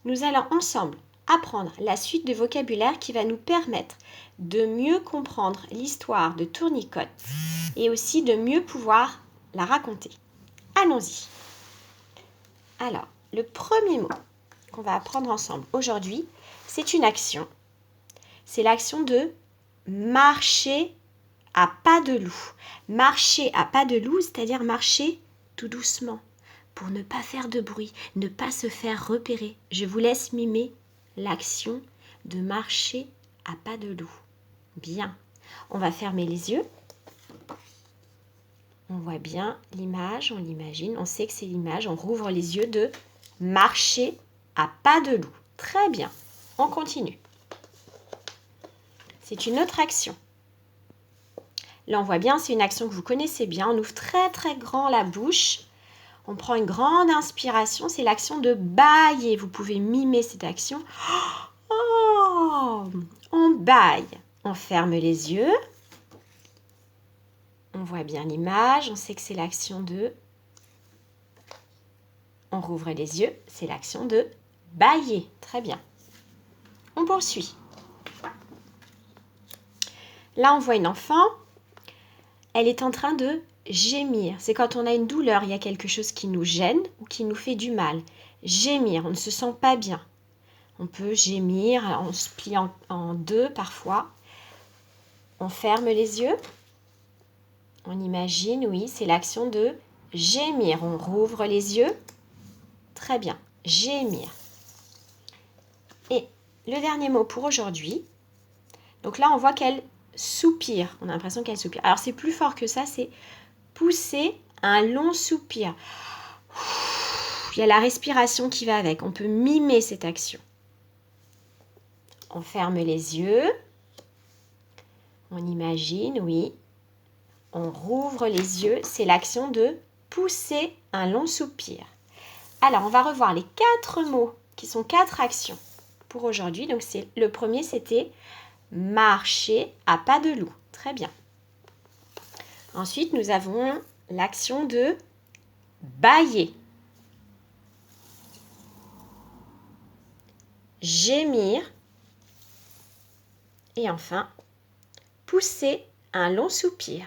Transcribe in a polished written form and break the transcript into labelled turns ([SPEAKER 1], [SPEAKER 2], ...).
[SPEAKER 1] nous allons ensemble apprendre la suite de vocabulaire qui va nous permettre de mieux comprendre l'histoire de Tournicotte et aussi de mieux pouvoir la raconter. Allons-y. Alors, le premier mot qu'on va apprendre ensemble aujourd'hui, c'est une action. C'est l'action de marcher à pas de loup. Marcher à pas de loup, c'est-à-dire marcher tout doucement pour ne pas faire de bruit, ne pas se faire repérer. Je vous laisse mimer l'action de marcher à pas de loup. Bien. On va fermer les yeux. On voit bien l'image, on l'imagine, on sait que c'est l'image. On rouvre les yeux de marcher à pas de loup. Très bien. On continue. C'est une autre action. Là, on voit bien, c'est une action que vous connaissez bien. On ouvre très très grand la bouche. On prend une grande inspiration. C'est l'action de bâiller. Vous pouvez mimer cette action. Oh, on bâille. On ferme les yeux. On voit bien l'image. On sait que c'est l'action de... On rouvre les yeux. C'est l'action de bâiller. Très bien. On poursuit. Là, on voit une enfant. Elle est en train de gémir. C'est quand on a une douleur, il y a quelque chose qui nous gêne ou qui nous fait du mal. Gémir, on ne se sent pas bien. On peut gémir, on se plie en deux parfois. On ferme les yeux. On imagine, oui, c'est l'action de gémir. On rouvre les yeux. Très bien, gémir. Et le dernier mot pour aujourd'hui. Donc là, on voit qu'elle soupire. On a l'impression qu'elle soupire. Alors, c'est plus fort que ça, c'est pousser un long soupir. Il y a la respiration qui va avec. On peut mimer cette action. On ferme les yeux. On imagine, oui. On rouvre les yeux. C'est l'action de pousser un long soupir. Alors, on va revoir les 4 mots qui sont 4 actions pour aujourd'hui. Donc, le premier, c'était marcher à pas de loup. Très bien. Ensuite, nous avons l'action de bâiller. Gémir. Et enfin, pousser un long soupir.